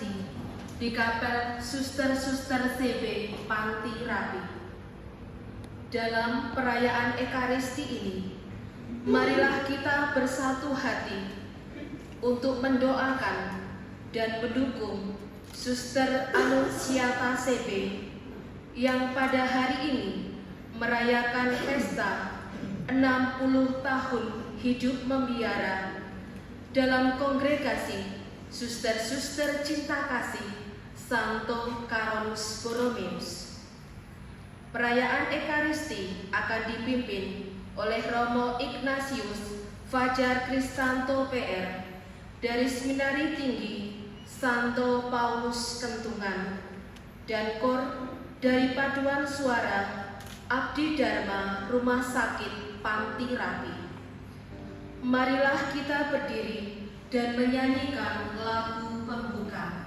Ekaristi di Kapel Suster-Suster CB Panti Rapi. Dalam perayaan Ekaristi ini, marilah kita bersatu hati untuk mendoakan dan mendukung Suster Anunsiata CB yang pada hari ini merayakan pesta 60 tahun hidup membiara dalam kongregasi Suster-Suster Cinta Kasih Santo Carolus Borromeus. Perayaan Ekaristi akan dipimpin oleh Romo Ignatius Fajar Kristanto PR dari Seminari Tinggi Santo Paulus Kentungan dan Kor dari Paduan Suara Abdi Dharma Rumah Sakit Panti Rapi. Marilah kita berdiri dan menyanyikan lagu pembuka.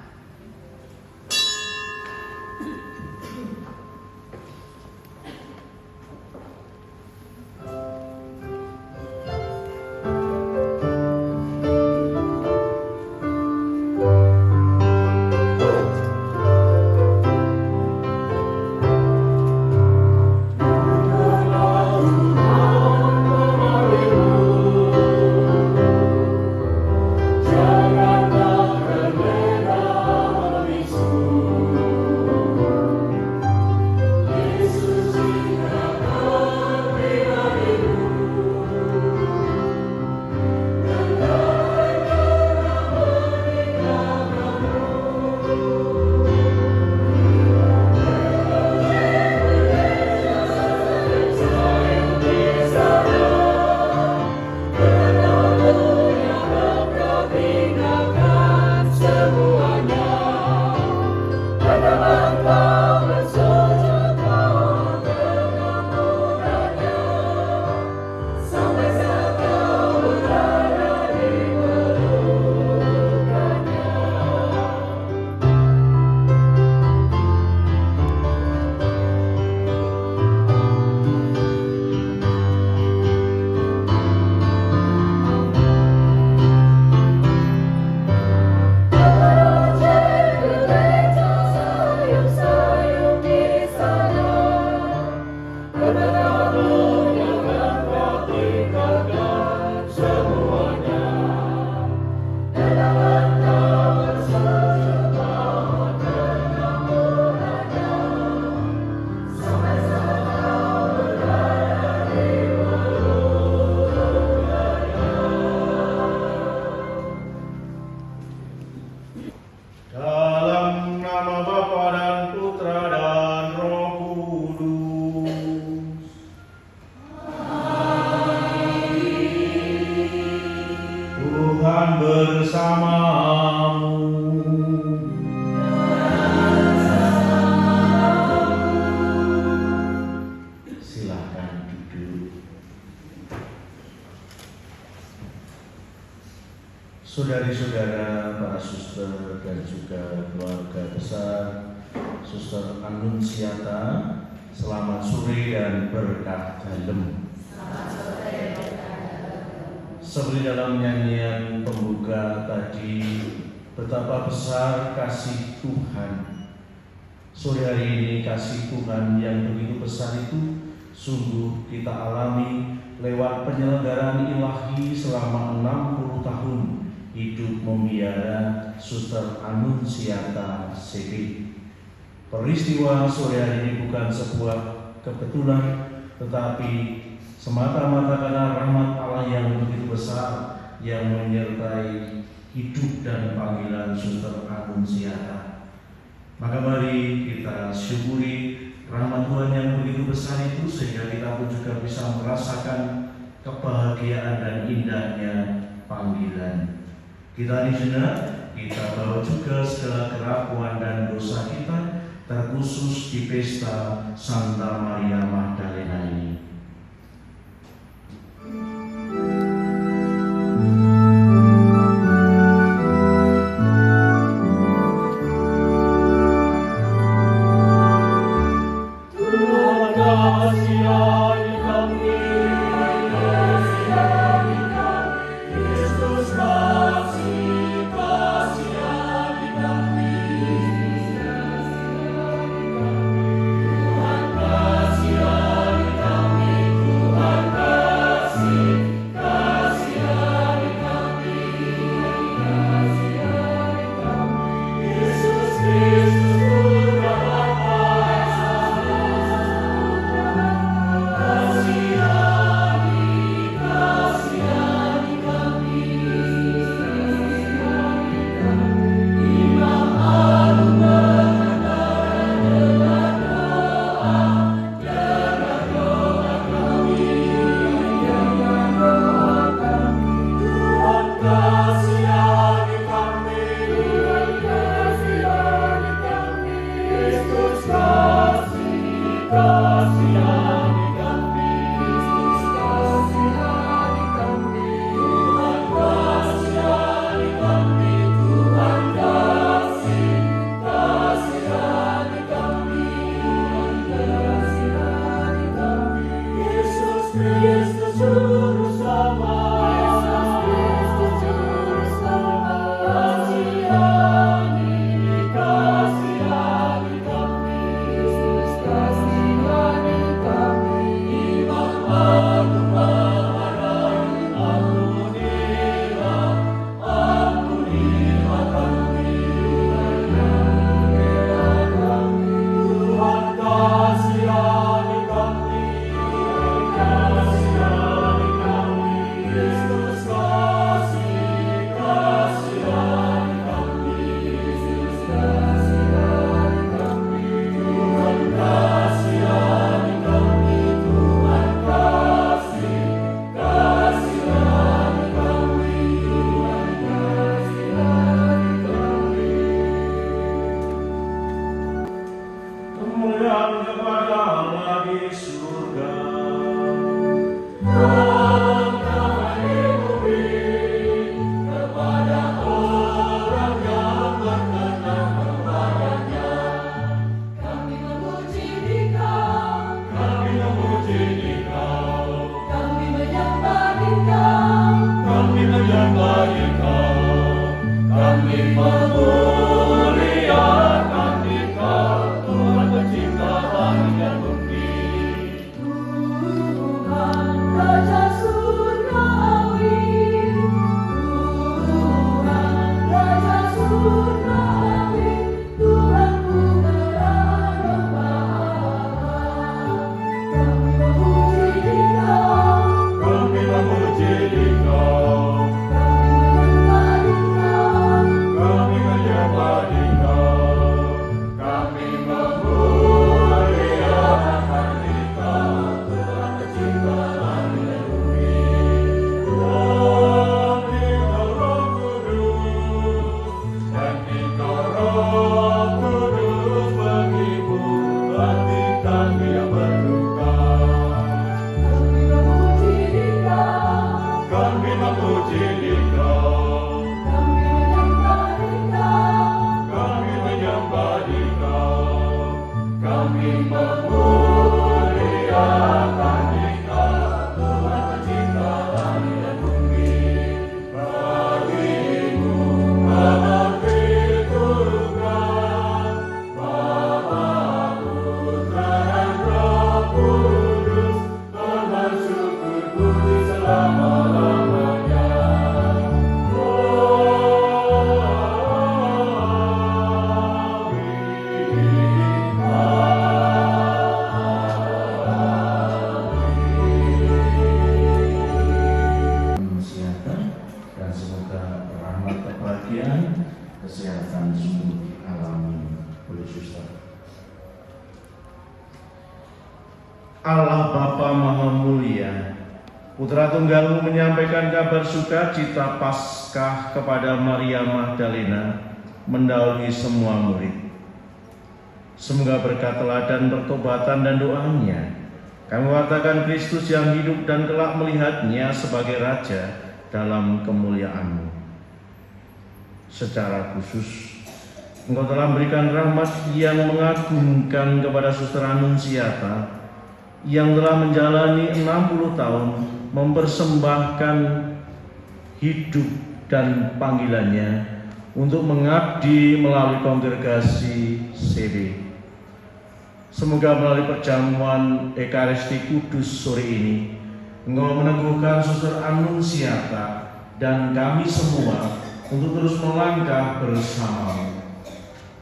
Saudari-saudara, para suster dan juga keluarga besar Suster Anunsiata, selamat sore dan berkah dalem. Seperti dalam nyanyian pembuka tadi, betapa besar kasih Tuhan. Sore hari ini kasih Tuhan yang begitu besar itu sungguh kita alami lewat penyelenggaraan ilahi selama 60 tahun hidup membiara Suster Anunsiata CB. Peristiwa sore hari ini bukan sebuah kebetulan, tetapi semata-mata karena rahmat Allah yang begitu besar yang menyertai hidup dan panggilan Suster Anunsiata. Maka mari kita syukuri rahmat Tuhan yang begitu besar itu, sehingga kita pun juga bisa merasakan kebahagiaan dan indahnya panggilan. Kita di sana, kita bawa juga segala kerapuan dan dosa kita, terkhusus di pesta Santa Maria Magdalena ini. Yesus kasih, kasih kami. orang kepada Allah di surga. Kesehatan semua dialami oleh suster. Allah Bapa Maha Mulia, Putra Tunggal menyampaikan kabar sukacita Paskah kepada Maria Magdalena mendahului semua murid. Semoga berkat teladan pertobatan dan doanya, kami wartakan Kristus yang hidup dan kelak melihatnya sebagai Raja dalam kemuliaan-Mu. Secara khusus, Engkau telah memberikan rahmat yang mengagumkan kepada Suster Anunsiata yang telah menjalani 60 tahun mempersembahkan hidup dan panggilannya untuk mengabdi melalui kongregasi CB. Semoga melalui perjamuan Ekaristi Kudus sore ini, Engkau meneguhkan Suster Anunsiata dan kami semua untuk terus melangkah bersama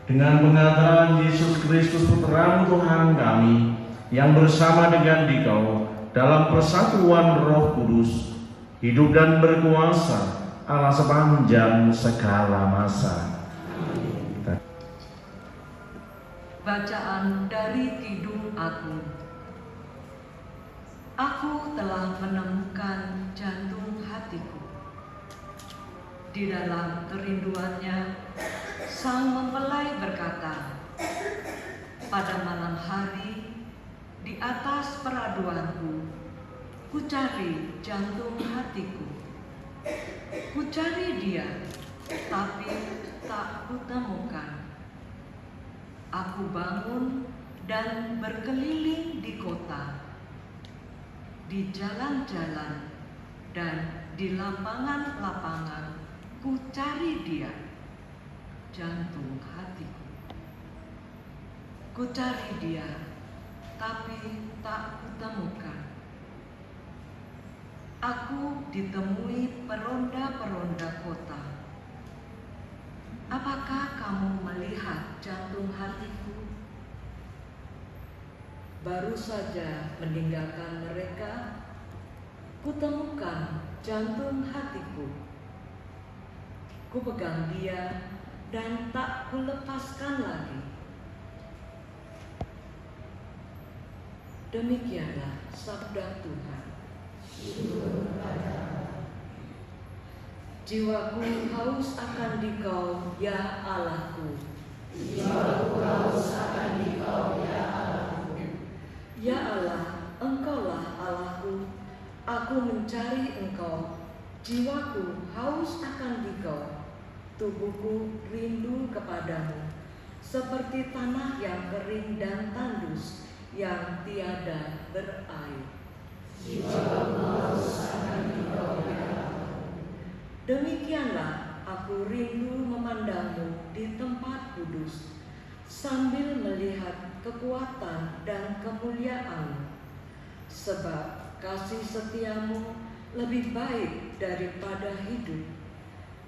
dengan pengantaran Yesus Kristus Putra Tuhan kami yang bersama dengan Dikau dalam persatuan Roh Kudus hidup dan berkuasa Allah sepanjang segala masa. Bacaan dari Kidung Agung. Aku telah menemukan jantung hatiku. Di dalam kerinduannya, sang mempelai berkata, pada malam hari, di atas peraduanku, ku cari jantung hatiku. Ku cari dia, tapi tak kutemukan. Aku bangun dan berkeliling di kota, di jalan-jalan dan di lapangan-lapangan. Ku cari dia, jantung hatiku. Ku cari dia, tapi tak kutemukan. Aku ditemui peronda-peronda kota. Apakah kamu melihat jantung hatiku? Baru saja meninggalkan mereka, kutemukan jantung hatiku. Ku pegang dia dan tak kulepaskan lagi. Demikianlah sabda Tuhan. Jiwaku haus akan Dikau, ya Allahku. Jiwaku haus akan Dikau, ya Allah. Jiwaku haus akan Dikau, tubuhku rindu kepadamu, seperti tanah yang kering dan tandus yang tiada berair. Demikianlah aku rindu memandangmu di tempat kudus, sambil melihat kekuatan dan kemuliaan-Mu. Sebab kasih setiamu lebih baik daripada hidup.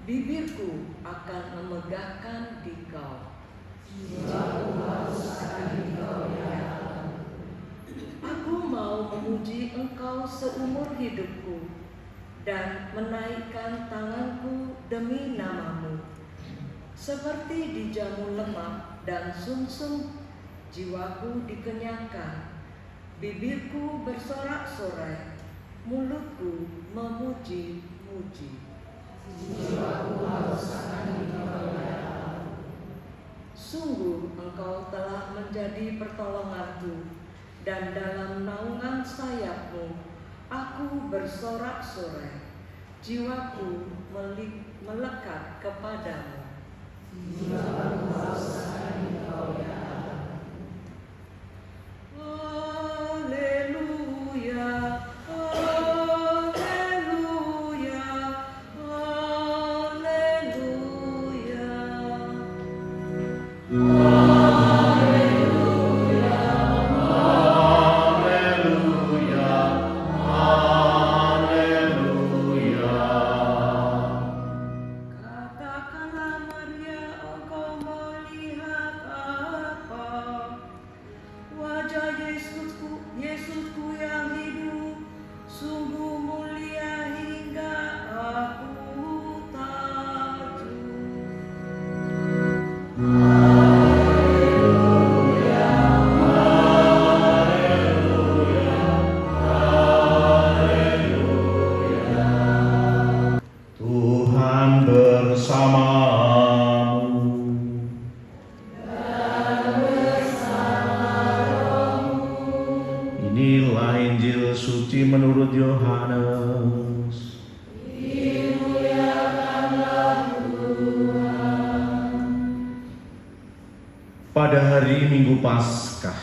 Bibirku akan memegahkan Dikau. Aku mau memuji Engkau seumur hidupku dan menaikkan tanganku demi nama-Mu. Seperti dijamu lemak dan sumsum, jiwaku dikenyangkan. Bibirku bersorak-sorai, mulutku memuji-muji. Sungguh Engkau telah menjadi pertolonganku, dan dalam naungan sayap-Mu aku bersorak-sorai. Jiwaku melekat kepadamu. Haleluya, haleluya, haleluya. Katakanlah Maria, engkau melihat apa? Wajah Yesusku yang hidup, sungguh mulia hingga aku takjub. Tuhan bersamamu. Inilah Injil suci menurut Yohanes. Pada hari Minggu Paskah,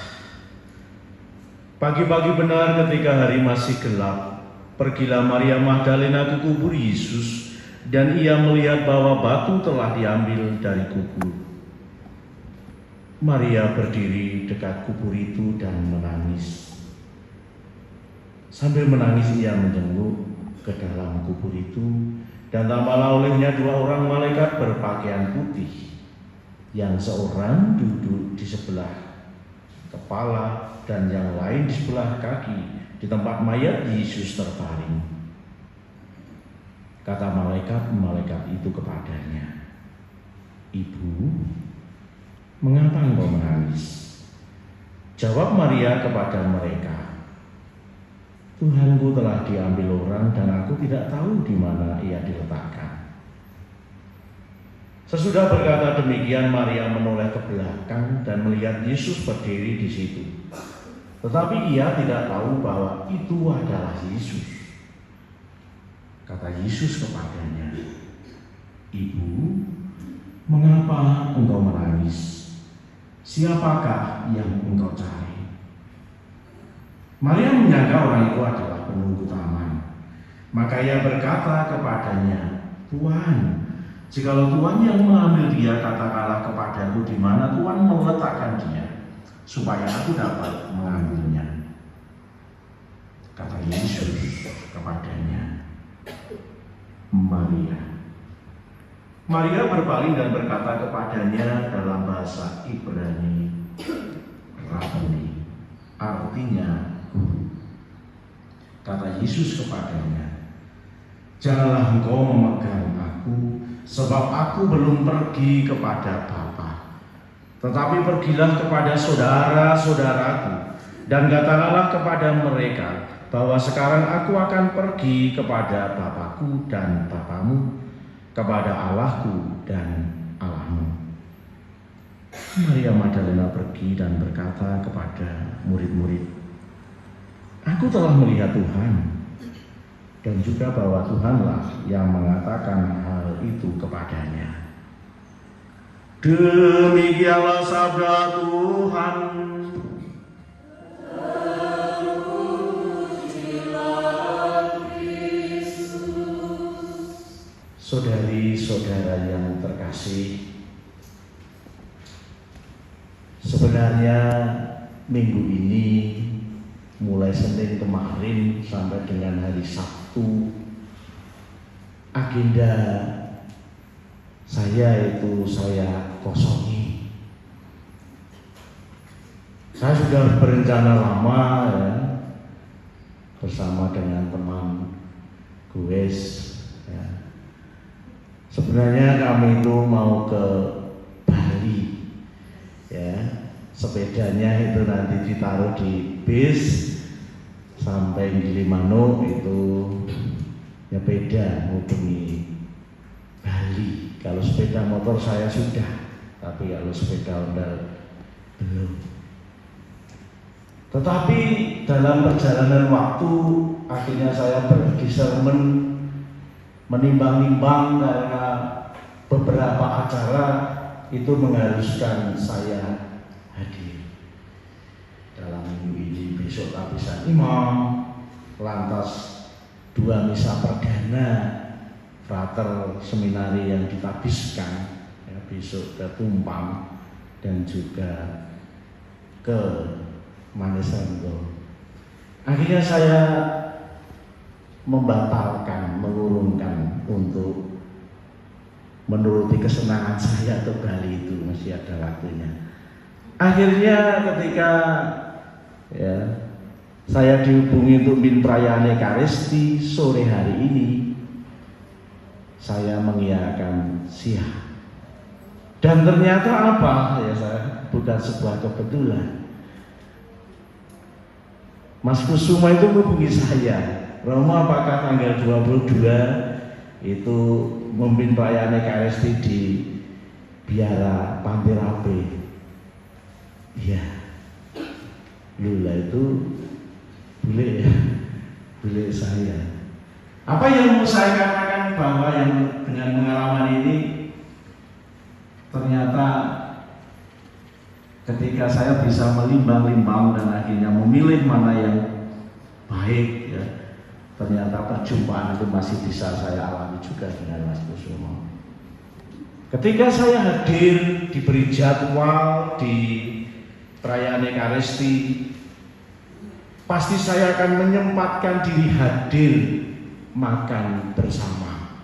pagi-pagi benar ketika hari masih gelap, pergilah Maria Magdalena ke kubur Yesus, dan ia melihat bahwa batu telah diambil dari kubur. Maria berdiri dekat kubur itu dan menangis. Sambil menangis ia menjenguk ke dalam kubur itu, dan tampaklah olehnya dua orang malaikat berpakaian putih, yang seorang duduk di sebelah kepala dan yang lain di sebelah kaki di tempat mayat Yesus terbaring. Kata malaikat itu kepadanya, "Ibu, mengapa engkau menangis?" Jawab Maria kepada mereka, "Tuhanku telah diambil orang dan aku tidak tahu di mana ia diletakkan." Sesudah berkata demikian, Maria menoleh ke belakang dan melihat Yesus berdiri di situ. Tetapi ia tidak tahu bahwa itu adalah Yesus. Kata Yesus kepadanya, "Ibu, mengapa engkau menangis? Siapakah yang engkau cari?" Maria menyangka orang itu adalah penunggu taman. Maka ia berkata kepadanya, "Tuhan, jikalau Tuhan yang mengambil dia, katakanlah kepadaku di mana Tuhan meletakkan dia, supaya aku dapat mengambilnya." Kata Yesus kepadanya, "Maria." Maria berpaling dan berkata kepadanya dalam bahasa Ibrani, "Rabbuni," artinya guru. Kata Yesus kepadanya, "Janganlah engkau memegang aku, sebab aku belum pergi kepada Bapa. Tetapi pergilah kepada saudara-saudaraku, dan katakanlah kepada mereka bahwa sekarang aku akan pergi kepada Bapakku dan Bapamu, kepada Allahku dan Allahmu." Maria Magdalena pergi dan berkata kepada murid-murid, "Aku telah melihat Tuhan." dan juga bahwa Tuhanlah yang mengatakan hal itu kepadanya. Demikianlah sabda Tuhan. Saudari-saudara yang terkasih, sebenarnya minggu ini mulai Senin kemarin sampai dengan hari Sabtu, agenda saya kosongi. Saya sudah berencana lama ya, bersama dengan teman Gues ya. Sebenarnya kami itu mau ke Bali ya. Sepedanya itu nanti ditaruh di bis sampai di Limano, itu nyepeda menghubungi Bali. Kalau sepeda motor saya sudah, tapi kalau sepeda ondel belum. Tetapi dalam perjalanan waktu akhirnya saya berdiscernment, menimbang-nimbang, karena beberapa acara itu mengharuskan saya hadir. Dalam minggu ini besok tabisan imam, lantas 2 misa perdana frater seminari yang ditabiskan ya, besok ke Tumpang dan juga ke Manesando. Akhirnya saya membatalkan, mengurungkan untuk menuruti kesenangan saya ke Bali itu, masih ada waktunya. Akhirnya ketika ya, saya dihubungi untuk min perayaan Ekaristi sore hari ini, saya mengiyakan siap. Dan ternyata apa ya, saya bukan sebuah kebetulan. Mas Kusuma itu menghubungi saya, Romo apakah tanggal 22 itu memimpin perayaan Ekaristi di Biara Panti Rabe? Iya. Lula itu bule ya, bule saya. Apa yang mau saya katakan bahwa yang dengan pengalaman ini ternyata ketika saya bisa melimbang-limbang dan akhirnya memilih mana yang baik ya, ternyata perjumpaan itu masih bisa saya alami juga dengan Mas Kusumo. Ketika saya hadir, diberi jadwal di perayaan Ekaristi, pasti saya akan menyempatkan diri hadir makan bersama.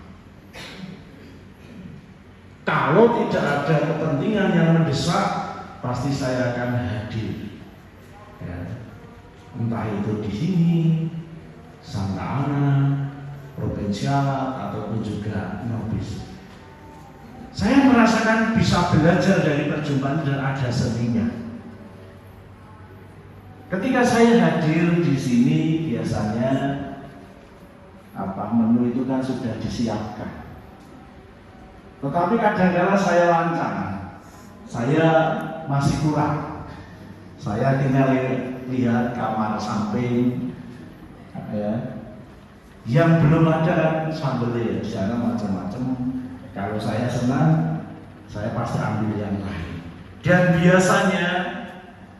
Kalau tidak ada kepentingan yang mendesak, pasti saya akan hadir ya. Entah itu di sini, Santa Ana, Provinsial, ataupun juga Nobis. Saya merasakan bisa belajar dari perjumpaan dan ada seninya. Ketika saya hadir di sini, biasanya menu itu kan sudah disiapkan. Tetapi kadang-kadang saya lancang, saya masih kurang. Saya tinggal lihat kamar samping ya, yang belum ada kan sambelnya, jangan macam-macam. Kalau saya senang, saya pasti ambil yang lain. Dan biasanya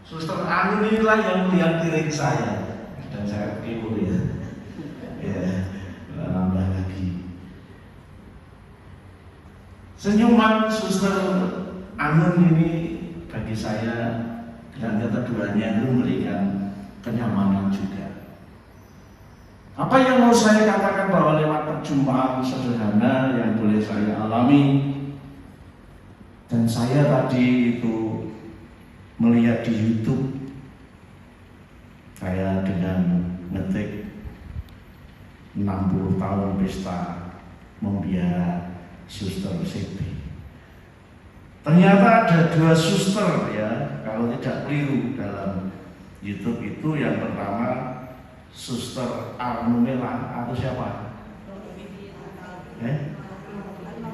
Suster Anu inilah yang melihat piring saya, dan saya keburu ya, nambah lagi. Senyuman Suster Anu ini bagi saya dan keduanya itu memberikan kenyamanan juga. Apa yang mau saya katakan bahwa lewat perjumpaan sederhana yang boleh saya alami, dan saya tadi itu melihat di YouTube, saya dengan ngetik 60 tahun pesta membiara Suster CP. Ternyata ada 2 suster ya, kalau tidak keliru dalam YouTube itu. Yang pertama Suster Arnumelan atau siapa?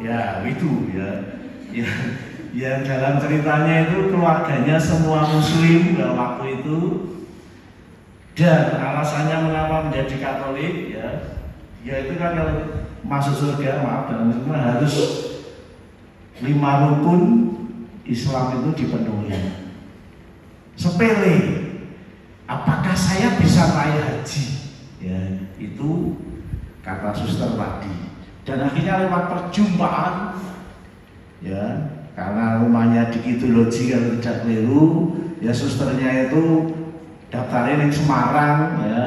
Ya, Widu ya. Ya dalam ceritanya itu keluarganya semua Muslim pada waktu itu, dan alasannya mengapa menjadi Katolik ya, Ya itu kan kalau masuk surga, maaf dalam Islam harus 5 rukun Islam itu dipenuhi. Sepele. Apakah saya bisa naik haji? Ya, itu kata suster tadi. Dan akhirnya lewat perjumpaan, ya, karena rumahnya di Kidul-Loji kalau tidak keliru, ya susternya itu daftarnya di Semarang, ya.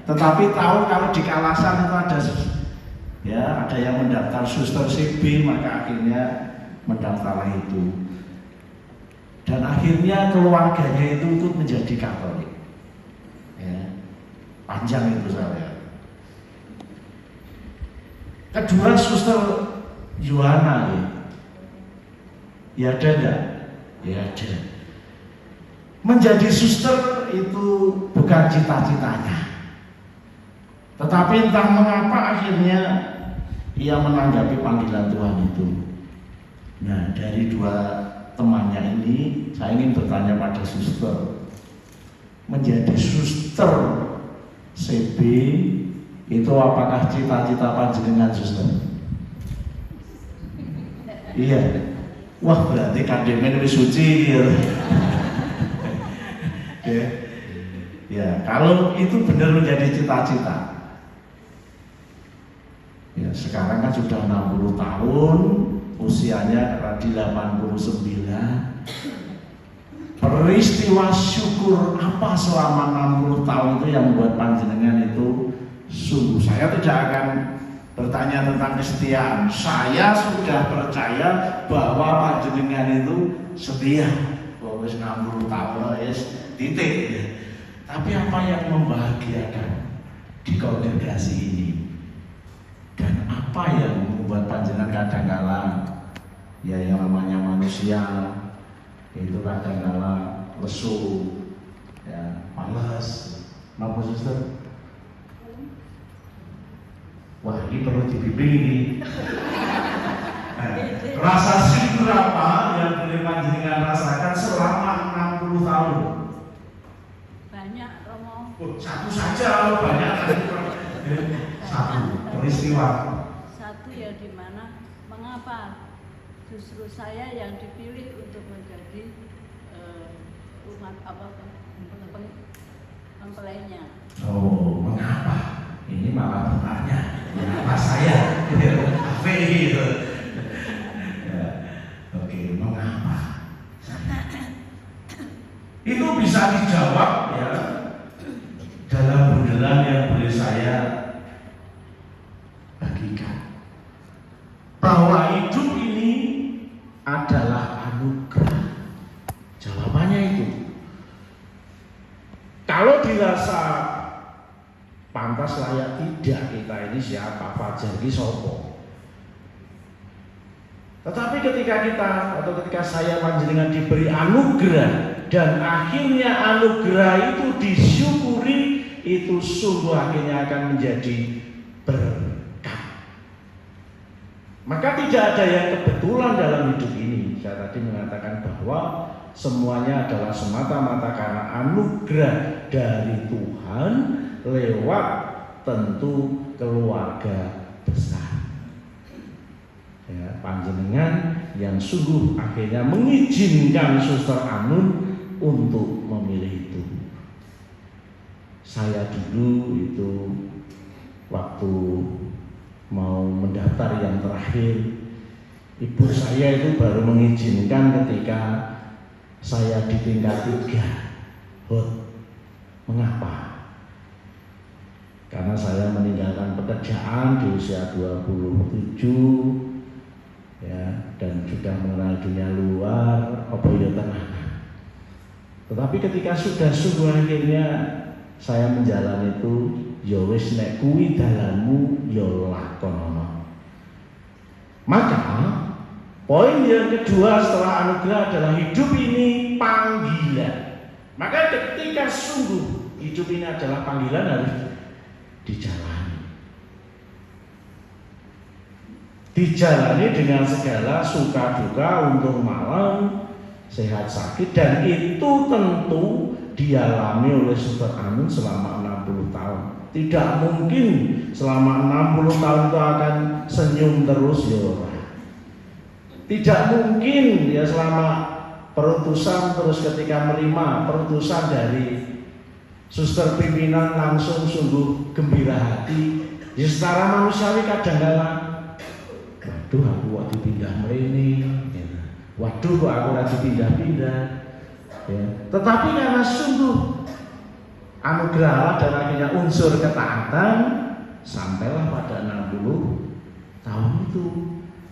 Tetapi tahu kalau di Kalasan itu ada, ya, ada yang mendaftar suster CB, maka akhirnya mendaftarlah itu. Dan akhirnya keluarganya itu ikut menjadi Katolik. Ya, panjang itu saya. Kedua suster Yohana, ya ada enggak? Ya ada. Menjadi suster itu bukan cita-citanya. Tetapi entah mengapa akhirnya ia menanggapi panggilan Tuhan itu. Nah, dari 2 temannya ini saya ingin bertanya pada suster. Menjadi suster CB itu apakah cita-cita panjenengan suster? Iya. Wah, berarti kandemen wis suci gitu. Ya, kalau itu benar menjadi cita-cita. Ya, sekarang kan sudah 60 tahun, usianya di 89. Peristiwa syukur apa selama 60 tahun itu yang membuat panjenengan itu sungguh? Saya tidak akan bertanya tentang kesetiaan. Saya sudah percaya bahwa panjenengan itu setia. Bahwa 60 tahun titik. Tapi apa yang membahagiakan di kongregasi ini? Dan apa yang membuat panjenengan kadang-kala, ya yang namanya manusia itu kadang-kala lesu, ya malas. Kenapa suster? Wah, ini perlu dibimbing ini. Rasa syukur apa yang boleh panjenengan rasakan selama 60 tahun? Banyak, Romo. Oh, satu saja, banyak. Satu peristiwa. Satu ya di mana mengapa justru saya yang dipilih untuk menjadi umat mempelainya. Oh, mengapa? Ini malah bertanya, mengapa saya? Apa gitu? Ya, oke, mengapa? Itu bisa dijawab ya dalam bundelan yang boleh saya bagikan. Bahwa hidup ini adalah anugerah. Jawabannya itu. Kalau dirasa pantas layak tidak, kita ini siapa, Fajar ini sopo. Tetapi ketika saya panjenengan diberi anugerah dan akhirnya anugerah itu disyukuri, itu sungguh akhirnya akan menjadi berkat. Maka tidak ada yang kebetulan dalam hidup ini. Saya tadi mengatakan bahwa semuanya adalah semata-mata karena anugerah dari Tuhan lewat tentu keluarga besar. Ya, panjenengan yang sungguh akhirnya mengizinkan Suster Anun untuk memilih itu. Saya dulu itu waktu mau mendaftar yang terakhir, ibu saya itu baru mengizinkan ketika saya di tingkat 3. Mengapa? Karena saya meninggalkan pekerjaan di usia 27, ya, dan sudah mengenal dunia luar, apa ya tenanan. Tetapi ketika sudah sungguh akhirnya saya menjalani itu, ya wis nek kuwi dalanmu ya lakonono. Maka poin yang kedua setelah anugerah adalah hidup ini panggilan. Maka ketika sungguh hidup ini adalah panggilan harus dijalani dengan segala suka duka, untung malam, sehat sakit, dan itu tentu dialami oleh Suster Anun selama 60 tahun. Tidak mungkin selama 60 tahun itu akan senyum terus ya. Tidak mungkin ya selama perutusan terus ketika menerima perutusan dari suster pimpinan langsung sungguh gembira hati. Ya secara manusiawi kadang-kadang, waduh aku kok dipindah mrene, ya. Waduh kok aku lagi pindah-pindah. Ya. Tetapi karena sungguh anugerah Allah dan akhirnya unsur ketaatan sampailah pada 60 tahun itu.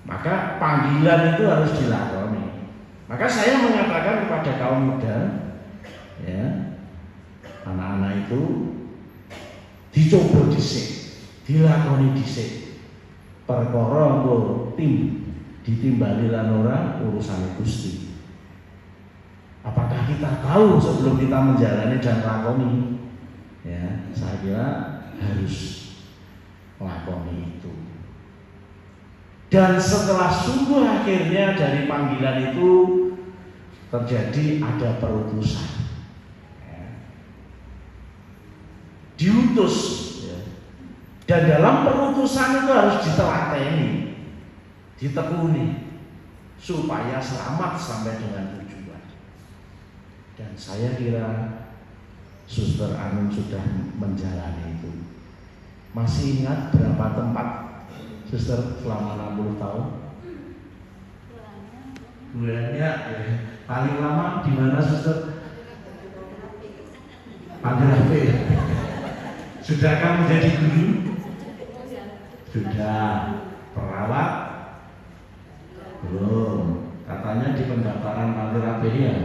Maka panggilan itu harus dilakoni. Maka saya mengatakan kepada kaum muda, ya, anak-anak itu dicoba dhisik, dilakoni dhisik. Perkara engko ditimbali lan ora urusan Gusti. Apakah kita tahu sebelum kita menjalani dan lakoni? Ya, saya kira harus lakoni itu. Dan setelah sungguh akhirnya dari panggilan itu terjadi ada perutusan, ya. Diutus, ya. Dan dalam perutusan itu harus ditelateni, ditekuni supaya selamat sampai dengan tujuan. Dan saya kira Suster Anun sudah menjalani itu. Masih ingat berapa tempat Suster selama 60 tahun? Bulannya ya. Paling lama di mana Suster? Panggerape. Sudahkah menjadi guru? Sudah. Perawat? Belum. Katanya di pendaftaran Panggerape ya.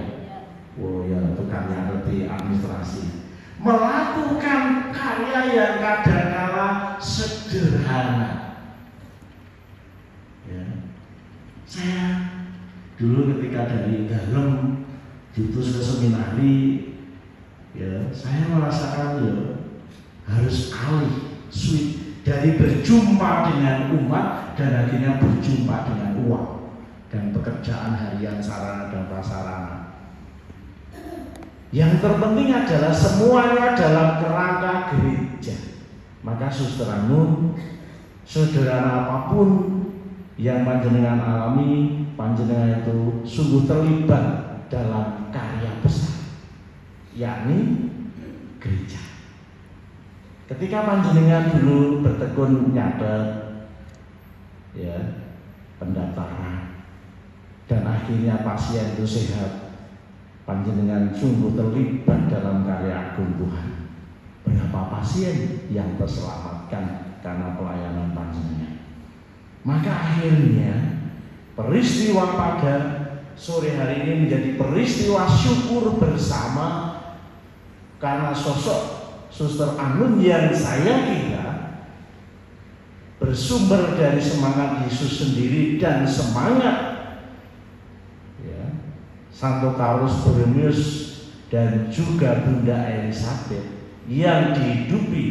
Oh ya, tukangnya ngerti administrasi. Melakukan karya yang kadang-kala sederhana. Ya. Saya dulu ketika dari dalam diutus ke seminari, ya, saya merasakan ya harus alih switch dari berjumpa dengan umat dan akhirnya berjumpa dengan uang dan pekerjaan harian sarana dan prasarana. Yang terpenting adalah semuanya dalam kerangka gereja. Maka Suster Anun, sederhana apapun yang panjenengan alami, panjenengan itu sungguh terlibat dalam karya besar, yakni gereja. Ketika panjenengan dulu bertekun nyatet, ya, pendaftaran, dan akhirnya pasien itu sehat, panjenengan sungguh terlibat dalam karya agung Tuhan. Berapa pasien yang terselamatkan karena pelayanan panjenengan. Maka akhirnya peristiwa pada sore hari ini menjadi peristiwa syukur bersama karena sosok Suster Anun yang saya kira bersumber dari semangat Yesus sendiri dan semangat Santo Carlos Borromeus dan juga Bunda Elizabeth yang dihidupi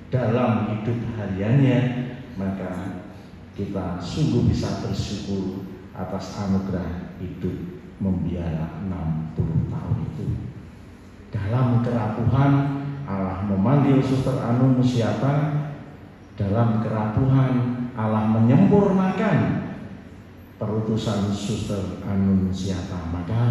dalam hidup hariannya, maka kita sungguh bisa bersyukur atas anugerah hidup membiara 60 tahun itu. Dalam kerapuhan Allah memanggil Suster Anun siapa? Dalam kerapuhan Allah menyempurnakan perutusan Suster Anunsiata. Maka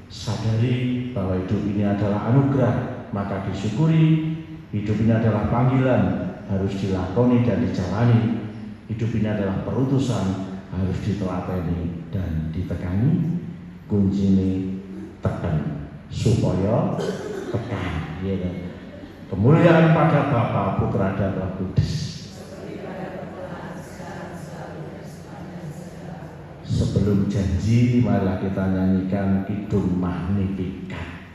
sadari bahwa hidup ini adalah anugerah, maka disyukuri. Hidup ini adalah panggilan, harus dilakoni dan dijalani. Hidup ini adalah perutusan, harus ditelateni dan ditekani. Kuncinya tekan supaya tekan, ya kan? Kemuliaan pada Bapa, Putra dan Roh Kudus. Sebelum janji, marilah kita nyanyikan Idul Magnificat.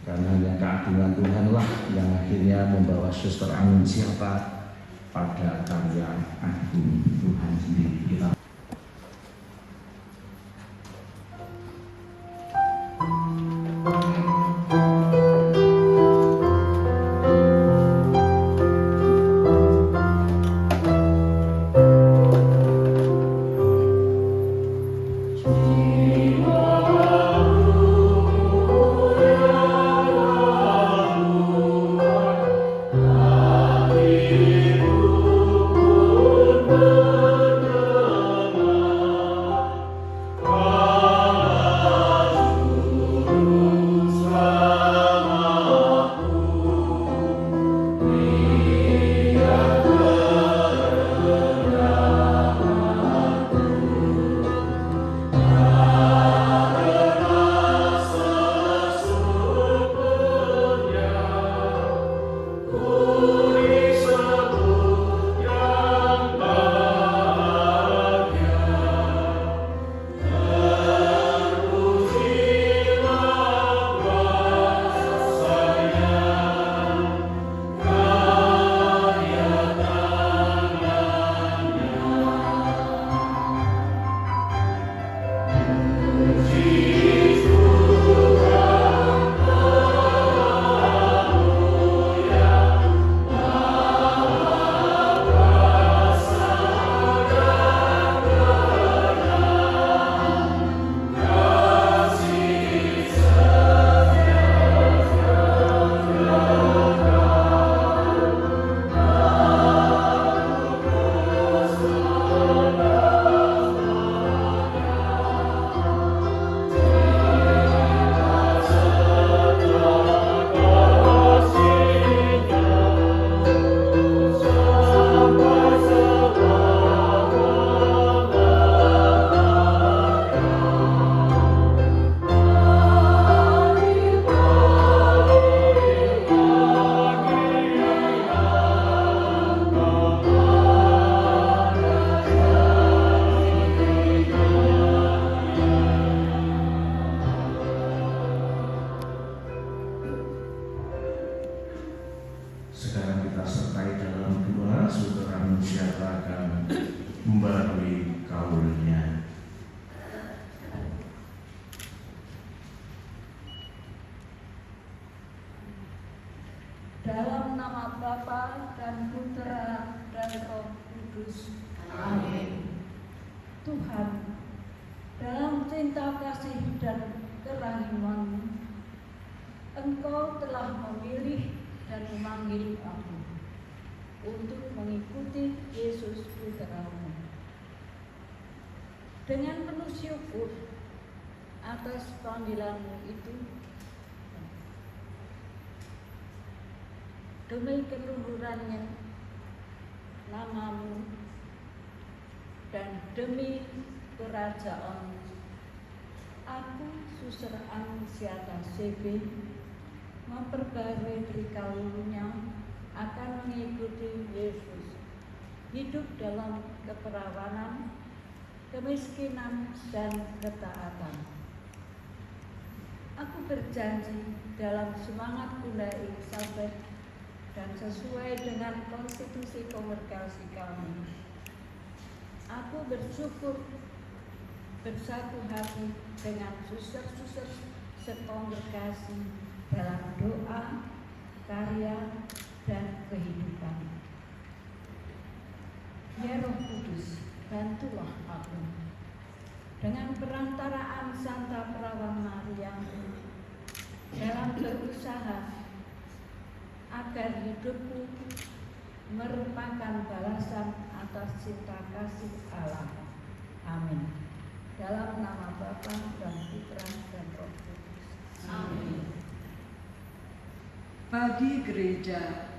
Karena hanya keagungan Tuhanlah yang akhirnya membawa Suster Anunsiata pada karya agung Tuhan sendiri. Kita Jiwa Dalam nama Bapa dan Putra dan Roh Kudus. Amin. Tuhan, dalam cinta kasih dan kerahiman-Mu, Engkau telah memilih dan memanggil aku untuk mengikuti Yesus Putra-Mu. Dengan penuh syukur atas panggilan-Mu itu, demi keluhurannya nama-Mu dan demi kerajaan-Mu, aku Suster Anunciata CB memperbarui berikalunya akan mengikuti Yesus, hidup dalam keperawanan, kemiskinan, dan ketaatan. Aku berjanji dalam semangat Bunda Elizabeth dan sesuai dengan konstitusi kongregasi kami, aku bersyukur bersatu hati dengan suster-suster sekongregasi dalam doa, karya, dan kehidupan. Ya Roh Kudus, bantulah aku dengan perantaraan Santa Perawan Maria dalam berusaha agar hidupku merupakan balasan atas cinta kasih Allah. Amin. Dalam nama Bapa dan Putra dan Roh Kudus. Amin. Bagi gereja,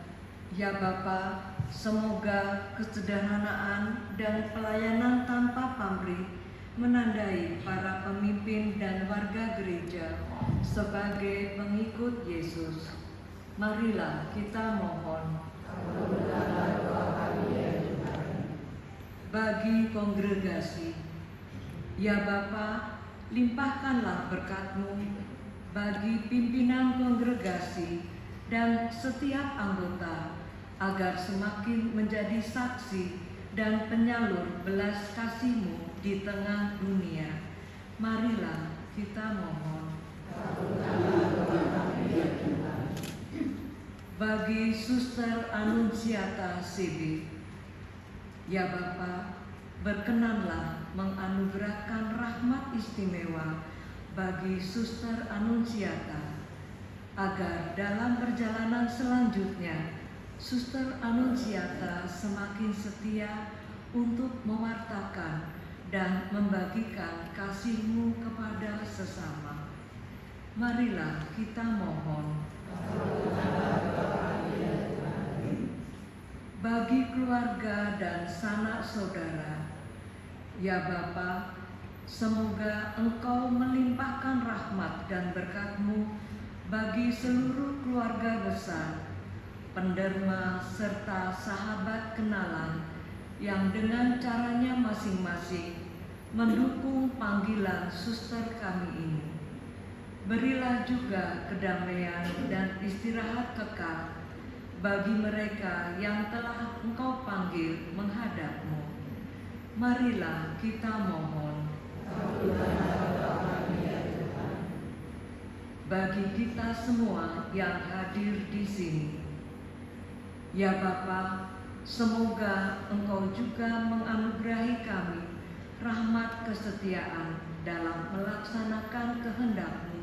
ya Bapa, semoga kesederhanaan dan pelayanan tanpa pamrih menandai para pemimpin dan warga gereja sebagai pengikut Yesus. Marilah kita mohon. Bagi kongregasi, ya Bapa, limpahkanlah berkat-Mu bagi pimpinan kongregasi dan setiap anggota agar semakin menjadi saksi dan penyalur belas kasih-Mu di tengah dunia. Marilah kita mohon. Bagi Suster Anunciata CB, ya Bapa, berkenanlah menganugerahkan rahmat istimewa bagi Suster Anunciata, agar dalam perjalanan selanjutnya Suster Anunciata semakin setia untuk mewartakan dan membagikan kasih-Mu kepada sesama. Marilah kita mohon. Bagi keluarga dan sanak saudara, ya Bapa, semoga Engkau melimpahkan rahmat dan berkat-Mu bagi seluruh keluarga besar, penderma serta sahabat kenalan yang dengan caranya masing-masing mendukung panggilan suster kami ini. Berilah juga kedamaian dan istirahat kekal bagi mereka yang telah Engkau panggil menghadap-Mu. Marilah kita mohon. Bagi kita semua yang hadir di sini, ya Bapa, semoga Engkau juga menganugerahi kami rahmat kesetiaan dalam melaksanakan kehendak-Mu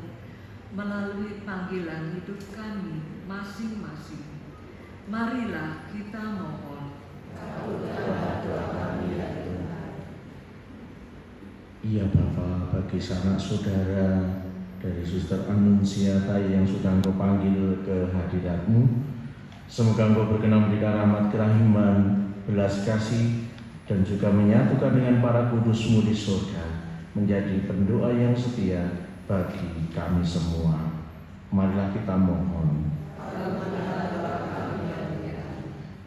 melalui panggilan hidup kami masing-masing. Marilah kita mohon. Iya Bapa, bagi sanak saudara dari Suster Anunciata yang sudah Engkau panggil ke hadirat-Mu, semoga Engkau berkenan memberikan rahmat kerahiman, belas kasih, dan juga menyatukan dengan para kudus-Mu di surga, menjadi pendoa yang setia bagi kami semua. Marilah kita mohon.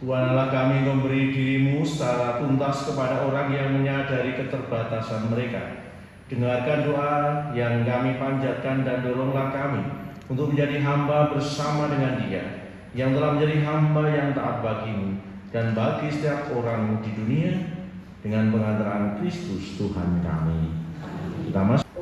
Tuhan Allah kami memberi diri-Mu secara tuntas kepada orang yang menyadari keterbatasan mereka. Dengarkan doa yang kami panjatkan dan doronglah kami untuk menjadi hamba bersama dengan Dia yang telah menjadi hamba yang taat bagi-Mu dan bagi setiap orang di dunia dengan pengantaran Kristus Tuhan kami. Kita masuk.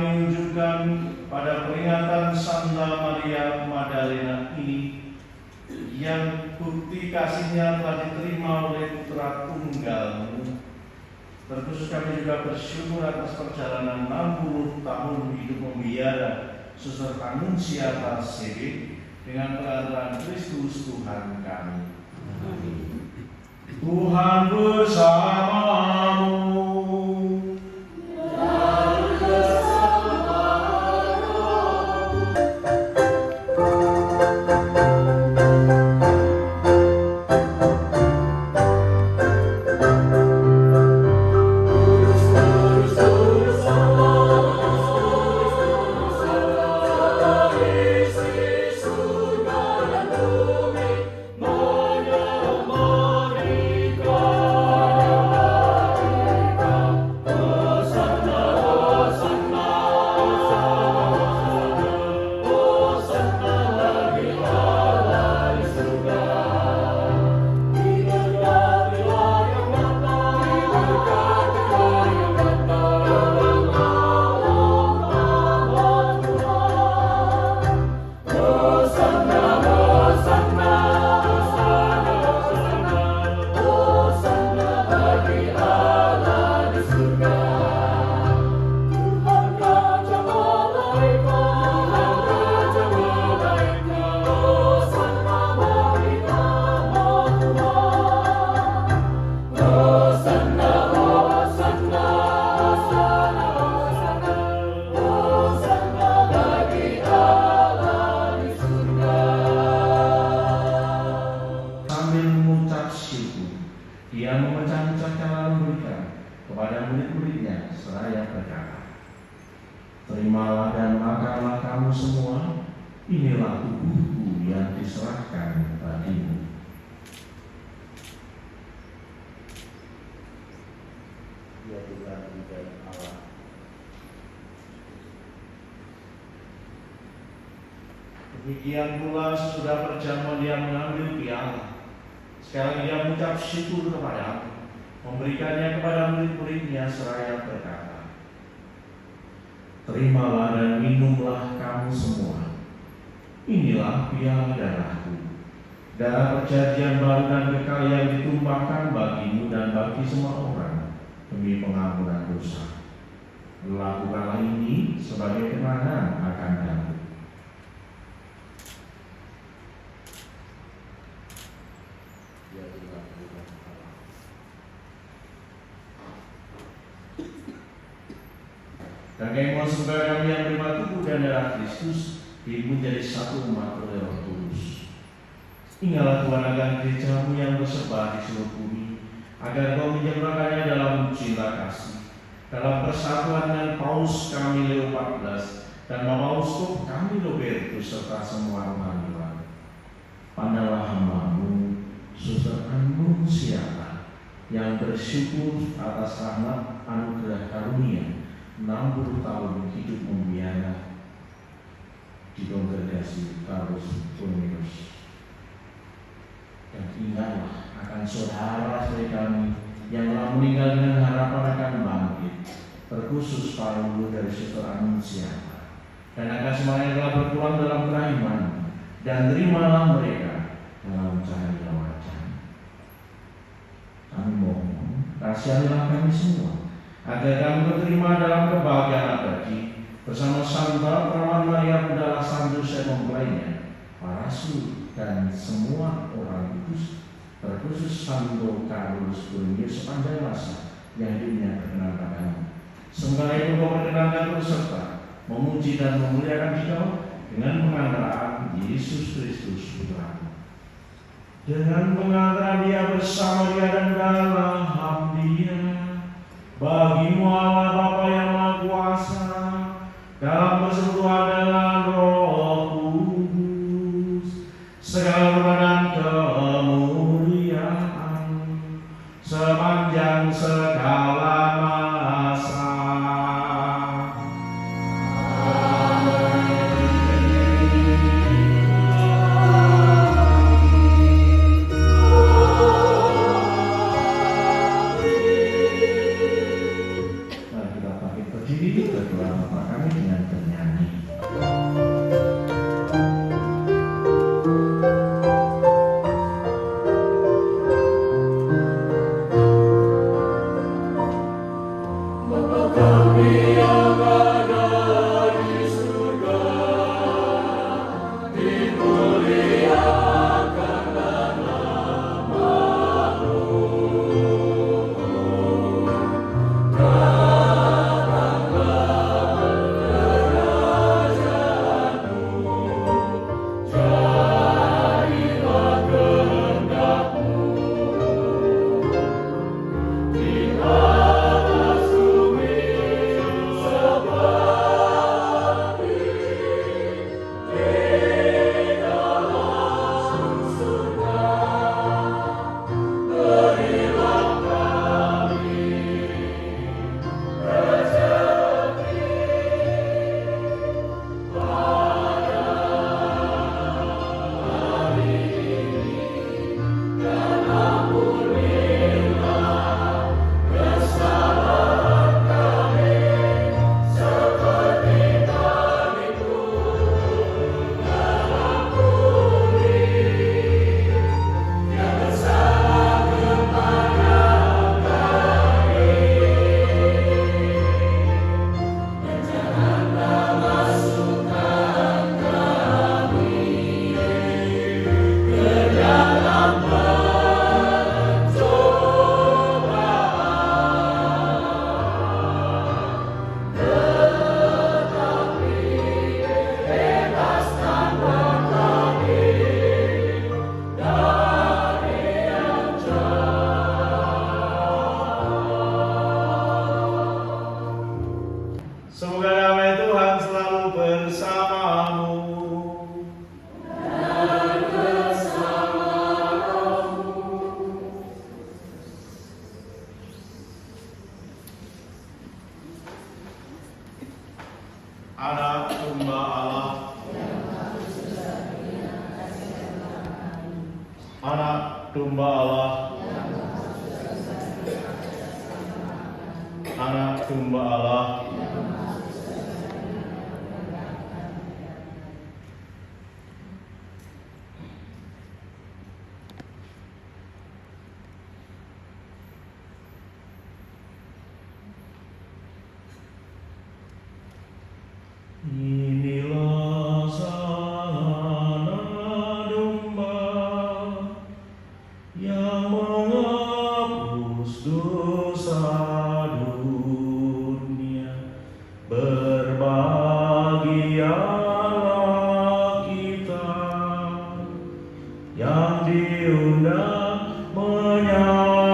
kami unjukkan pada peringatan Santa Maria Magdalena ini, yang bukti kasihnya telah diterima oleh Putra Tunggal-Mu. Terkhusus kami juga bersyukur atas perjalanan 60 tahun hidup membiara Suster Annunziata CB dengan pelataran Kristus Tuhan kami. Tuhan bersamamu. Terimalah dan makanlah kamu semua, inilah tubuhku yang diserahkan bagimu. Ya Tuhan dan Allah. Demikian pula sesudah berjamuan dia mengambil piala. Sekali lagi dia mengucap syukur kepadamu, memberikannya kepada murid-muridnya seraya berkata, terimalah dan minumlah kamu semua. Inilah piala darahku, darah perjanjian baru dan kekal yang ditumpahkan bagimu dan bagi semua orang demi pengampunan dosa. Lakukanlah ini sebagai kenangan akan kamu. Dan kemauan saudara kami yang menerima tubuh dan darah Kristus hidup menjadi satu umat oleh Roh Kudus. Ingatlah Tuhan akan gereja-Mu yang tersebar di seluruh bumi, agar Kau menyebarkannya dalam cinta kasih, dalam persatuan dengan Paus kami Leo XIV dan Paus kami Robertus serta semua rohaniwan. Pandanglah hamba-Mu, Suster Annunziata, yang bersyukur atas rahmat anugerah karunia 60 tahun hidup membiara di kongregasi Carus Unidos. Dan ingatlah akan saudara-saudara kami yang telah meninggal dengan harapan akan bangkit, terkhusus para guru dari Suster Annunziata, dan akan semuanya telah berpulang dalam kerahiman, dan terimalah mereka dalam cahaya wajah. Kami mohon, kasihanilah kami semua, agar kami terima dalam kebahagiaan abadi bersama Santa Perawan Maria Magdalena, San Josef mempelainya, para rasul dan semua orang kudus, terkhusus Santo Carlos Borromeo sepanjang masa yang hidupnya berkenan padamu. Semoga itu Kau perkenankan berserta memuji dan memuliakan Dikau dengan pengantaraan Yesus Kristus Putra-Mu. Dengan pengantaran Dia bersama Dia dan dalam Dia, bagimu Allah Bapa yang Maha Kuasa, dalam persekutuan dengan Roh Kudus, segala hormat dan kemuliaan sepanjang segala masa. Kami domba Allah, anak domba Allah, anak domba Allah. Inilah sang anak domba yang menghapus dosa dunia. Berbahagialah kita yang diundang menyambutnya.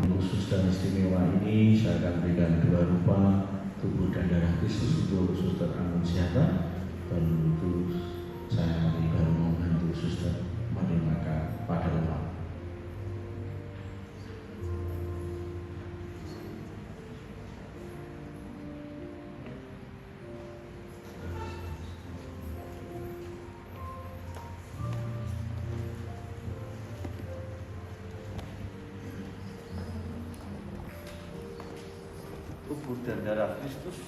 Khusus dan istimewa ini saya akan berikan dua rupa tubuh dan darah Kristus untuk Suster Anunciata, dan untuk saya nanti baru membantu Suster menerima pada rumah. Tubuh dan darah Kristus.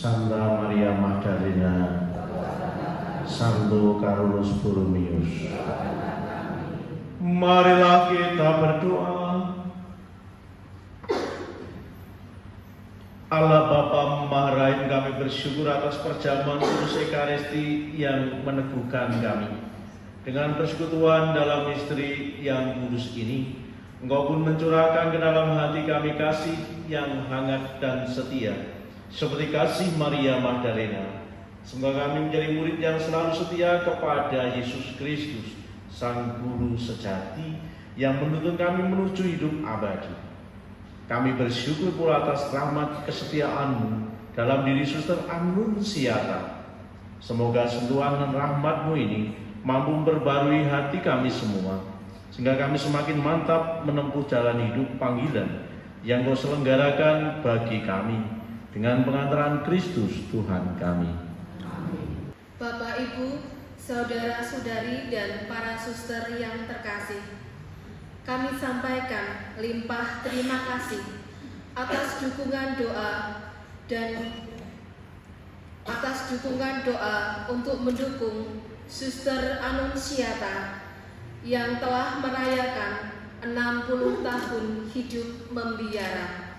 Santa Maria Magdalena, Santo Carolus Borromeus. Marilah kita berdoa. Allah Bapa Maharain, kami bersyukur atas perjamuan kudus Ekaristi yang meneguhkan kami. Dengan persekutuan dalam misteri yang kudus ini, Engkau pun mencurahkan ke dalam hati kami kasih yang hangat dan setia, seperti kasih Maria Magdalena. Semoga kami menjadi murid yang selalu setia kepada Yesus Kristus, Sang Guru sejati yang menuntun kami menuju hidup abadi. Kami bersyukur pula atas rahmat kesetiaan-Mu dalam diri Suster Anunciata. Semoga sentuhan dan rahmat-Mu ini mampu memperbarui hati kami semua, sehingga kami semakin mantap menempuh jalan hidup panggilan yang Kau selenggarakan bagi kami dengan pengantaran Kristus Tuhan kami. Bapak, Ibu, saudara-saudari, dan para suster yang terkasih, kami sampaikan limpah terima kasih atas dukungan doa untuk mendukung Suster Anunciata yang telah merayakan 60 tahun hidup membiara.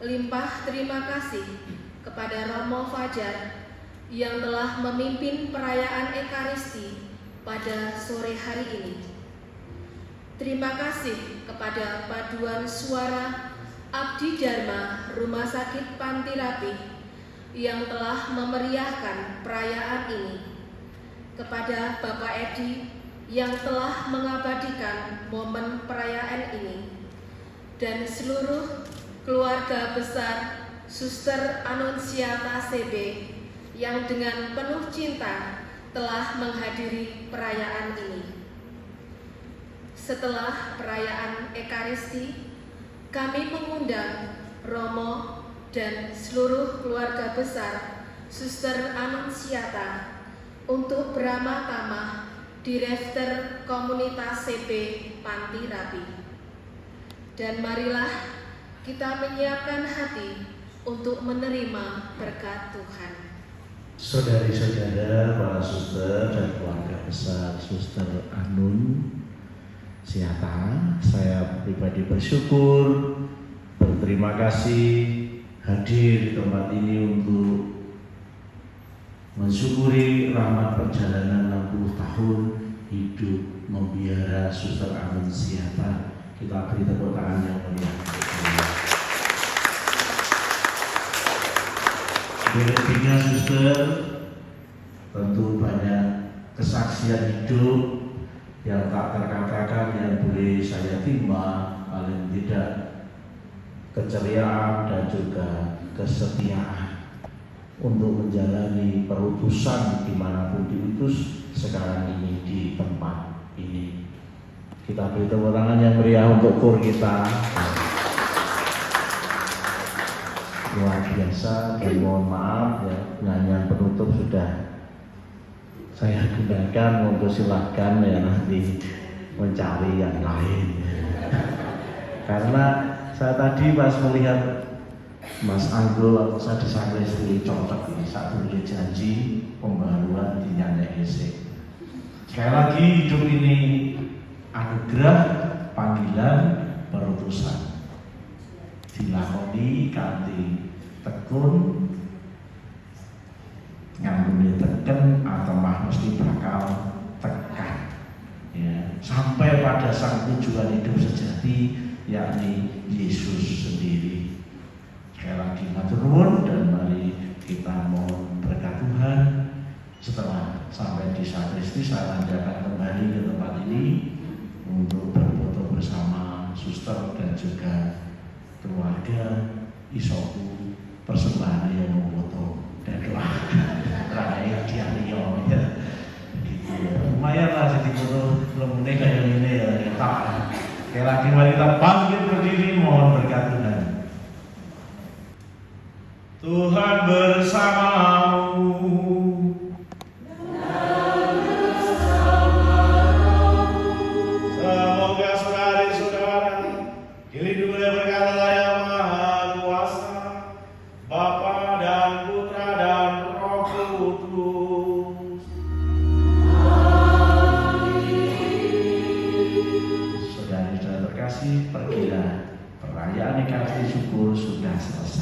Limpah terima kasih kepada Romo Fajar yang telah memimpin perayaan Ekaristi pada sore hari ini. Terima kasih kepada Paduan Suara Abdi Dharma Rumah Sakit Panti Rapih yang telah memeriahkan perayaan ini, kepada Bapak Edi yang telah mengabadikan momen perayaan ini, dan seluruh keluarga besar Suster Anunciata CB yang dengan penuh cinta telah menghadiri perayaan ini. Setelah perayaan Ekaristi, kami mengundang Romo dan seluruh keluarga besar Suster Anunciata untuk beramah tamah di Refter Komunitas CP Panti Rapih. Dan marilah kita menyiapkan hati untuk menerima berkat Tuhan. Saudari-saudara, para suster dan keluarga besar Suster Anunciata, saya pribadi bersyukur, berterima kasih hadir di tempat ini untuk mensyukuri rahmat perjalanan 60 tahun hidup membiara Suster Anunciata. Kita beri tepuk tangan yang meriah. Lebihnya suster, tentu banyak kesaksian hidup yang tak terkatakan yang boleh saya timbang, paling tidak keceriaan dan juga kesetiaan untuk menjalani perutusan dimanapun diutus sekarang ini di tempat ini. Kita beri tepuk tangan yang meriah untuk kur kita. Luar biasa, dan mohon maaf ya, nyanyian penutup sudah saya gunakan, untuk silahkan ya nanti mencari yang lain. Karena saya tadi pas melihat Mas Anggul, saya disangka istri cocok ini, saat beli janji pembaruan di nyanyi esek. Sekali lagi, hidup ini anugerah, panggilan, perutusan. Dilakoni kanthi tekun, ngambune teken atau mah mesti bakal tekan ya, sampai pada sang tujuan hidup sejati, yakni Yesus sendiri. Sekali lagi matur nuwun, dan mari kita mohon berkat Tuhan. Setelah sampai di sakristi, saya akan kembali ke tempat ini untuk berfoto bersama suster dan juga keluarga isoku, persembahan yang memfoto dan doa rakyat dialio ya, begitu ya. Lumayan lah jadi foto lemune kayak ini ya, tak. Sekali lagi mari kita bangkit berdiri, mohon berkat Tuhan. Tuhan bersamamu. Semoga saudari-saudara dilindungi oleh berkat Allah yang Maha Kuasa, Bapa dan Putra selesai.